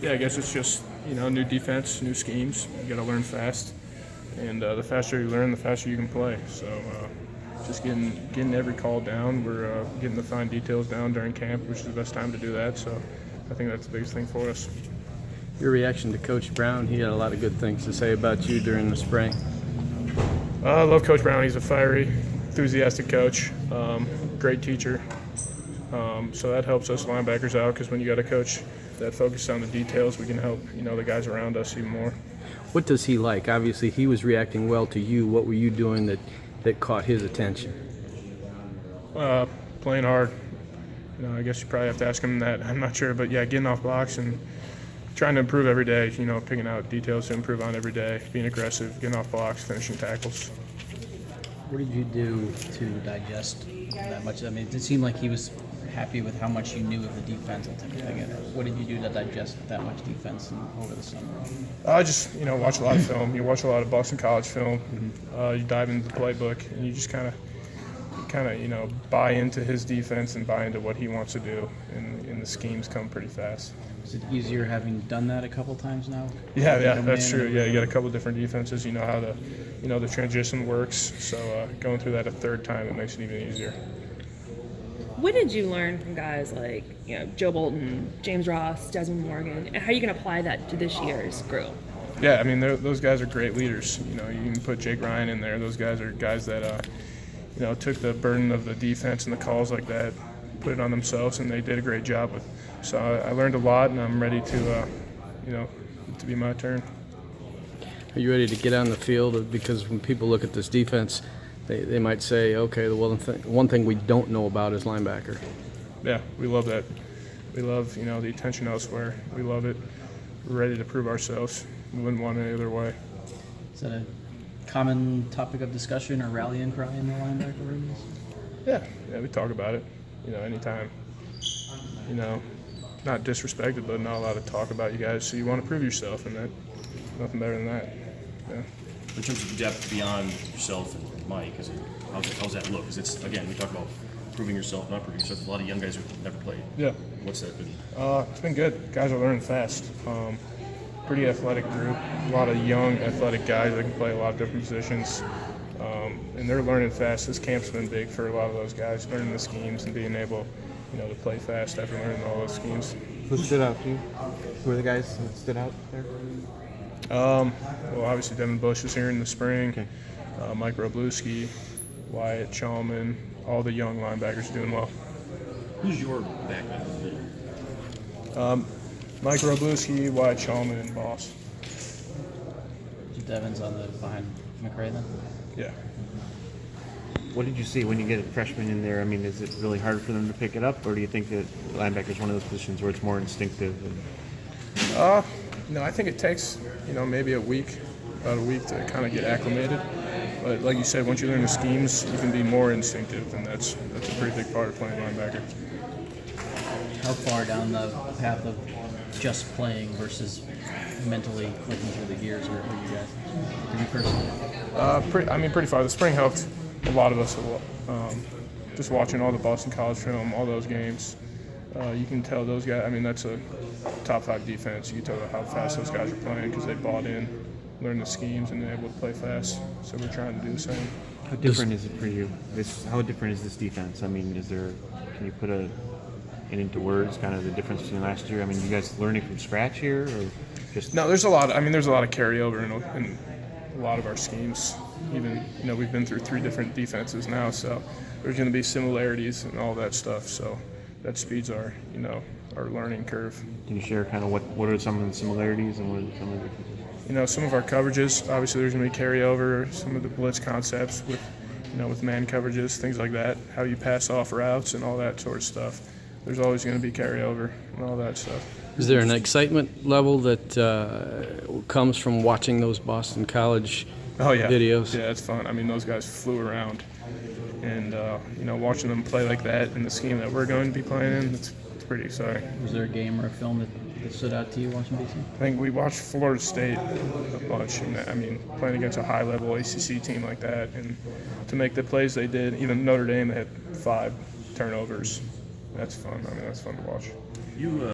Yeah, I guess it's just, new defense, new schemes. You got to learn fast, and the faster you learn, the faster you can play. So just getting every call down. We're getting the fine details down during camp, which is the best time to do that. So I think that's the biggest thing for us. Your reaction to Coach Brown? He had a lot of good things to say about you during the spring. I love Coach Brown. He's a fiery, enthusiastic coach, great teacher. So that helps us linebackers out because when you got a coach that focuses on the details, we can help the guys around us even more. What does he like? Obviously, he was reacting well to you. What were you doing that caught his attention? Playing hard. I guess you probably have to ask him that. I'm not sure, but yeah, getting off blocks and trying to improve every day. Picking out details to improve on every day, being aggressive, getting off blocks, finishing tackles. What did you do to digest that much? I mean, it seemed like he was happy with how much you knew of the defense and everything. What did you do to digest that much defense over the summer? I just, watch a lot of film. You watch a lot of Boston College film. You dive into the playbook, and you just kind of, buy into his defense and buy into what he wants to do, and the schemes come pretty fast. Is it easier having done that a couple times now? Yeah, that's true. Yeah, you got a couple different defenses. You know how the transition works. So going through that a third time, it makes it even easier. What did you learn from guys like Joe Bolton, James Ross, Desmond Morgan, and how are you going to apply that to this year's group? Yeah, I mean those guys are great leaders. You can put Jake Ryan in there. Those guys are guys that took the burden of the defense and the calls like that, put it on themselves, and they did a great job with. So I learned a lot, and I'm ready to to be my turn. Are you ready to get on the field? Because when people look at this defense, they might say, okay, the one thing we don't know about is linebacker. Yeah, we love that. We love, the attention elsewhere. We love it. We're ready to prove ourselves. We wouldn't want it any other way. Is that a common topic of discussion or rallying cry in the linebacker rooms? Yeah, we talk about it, anytime. Not disrespected, but not allowed to talk about you guys. So you want to prove yourself, and that nothing better than that. Yeah. In terms of depth beyond yourself and Mike, how's that look? Because it's, again, we talk about proving yourself, not proving yourself. There's a lot of young guys who've never played. Yeah. What's that been? It's been good. Guys are learning fast. Pretty athletic group. A lot of young, athletic guys that can play a lot of different positions. And they're learning fast. This camp's been big for a lot of those guys, learning the schemes and being able, to play fast after learning all those schemes. Who stood out to you? Who are the guys that stood out there? Well, obviously Devin Bush is here in the spring. Okay. Mike Robluski, Wyatt Chalman, all the young linebackers are doing well. Who's your backman? Mike Robluski, Wyatt Chalman, and Boss. Devin's on the behind McRae then? Yeah. What did you see when you get a freshman in there? I mean, is it really hard for them to pick it up, or do you think that linebacker is one of those positions where it's more instinctive? I think it takes, maybe about a week to kind of get acclimated. But like you said, once you learn the schemes, you can be more instinctive, and that's a pretty big part of playing linebacker. How far down the path of just playing versus mentally clicking through the gears are you guys? For you personally? Pretty far. The spring helped a lot of us a lot. Just watching all the Boston College film, all those games, you can tell those guys. That's a top 5 defense. You can tell how fast those guys are playing because they bought in, learned the schemes, and they're able to play fast. So we're trying to do the same. How different is it for you? How different is this defense? Can you put it into words, kind of the difference between last year? You guys learning from scratch here, or just? No, there's a lot. There's a lot of carryover in a lot of our schemes. Even we've been through 3 different defenses now, so there's going to be similarities and all that stuff. So that speeds our learning curve. Can you share kind of what are some of the similarities and what are some of the differences? Some of our coverages, obviously there's going to be carryover. Some of the blitz concepts with man coverages, things like that. How you pass off routes and all that sort of stuff. There's always going to be carryover and all that stuff. Is there an excitement level that comes from watching those Boston College videos? Yeah, it's fun. Those guys flew around. And, watching them play like that in the scheme that we're going to be playing in, it's pretty exciting. Was there a game or a film that stood out to you watching BC? I think we watched Florida State a bunch. And, playing against a high-level ACC team like that, and to make the plays they did, even Notre Dame, they had 5 turnovers. That's fun. That's fun to watch. You